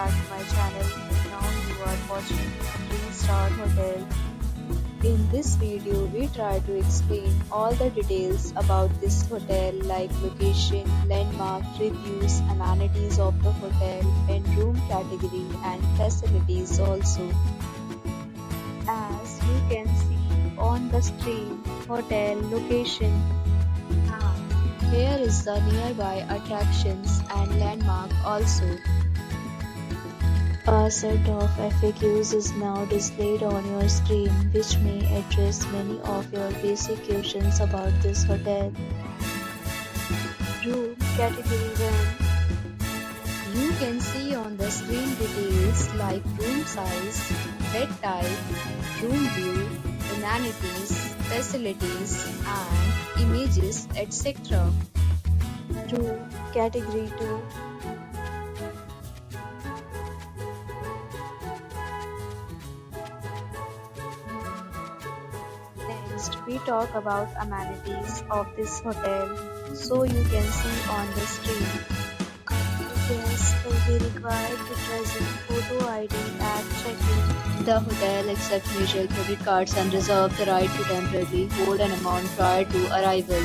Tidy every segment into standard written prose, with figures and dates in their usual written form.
back to my channel. Now you are watching a 3-star hotel. In this video, we try to explain all the details about this hotel like location, landmark, reviews, amenities of the hotel, and room category and facilities also. As you can see on the screen, hotel location. Here is the nearby attractions and landmark also. A set of FAQs is now displayed on your screen which may address many of your basic questions about this hotel. Room category 1. You can see on the screen details like room size, bed type, room view, amenities, facilities and images etc. Room category 2. Next, we talk about amenities of this hotel. So you can see on the screen. Guests will be required to present photo ID at check-in. The hotel accepts major credit cards and reserves the right to temporarily hold an amount prior to arrival.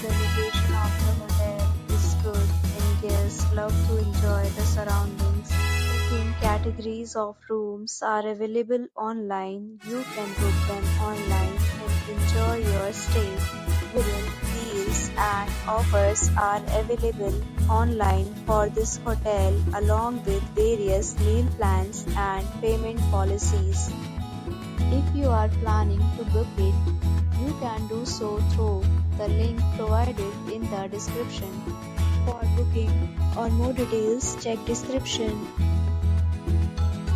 The location of the hotel is good and guests love to enjoy the surroundings. Booking categories of rooms are available online. You can book them online and enjoy your stay. Deals and offers are available online for this hotel along with various meal plans and payment policies. If you are planning to book it, you can do so through the link provided in the description. For booking or more details, check description.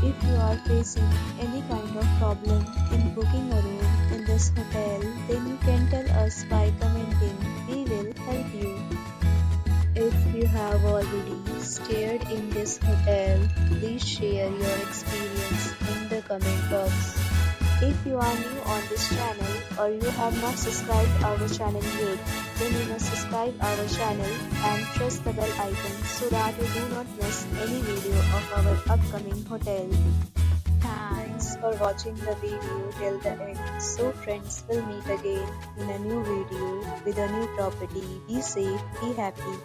If you are facing any kind of problem in booking a room in this hotel, then you can tell us by commenting. We will help you. If you have already stayed in this hotel, please share your experience in the comment box. If you are new on this channel or you have not subscribed our channel yet, then you must subscribe our channel and press the bell icon so that you do not miss any video of our upcoming hotel. Thanks for watching the video till the end. So friends, will meet again in a new video with a new property. Be safe, be happy.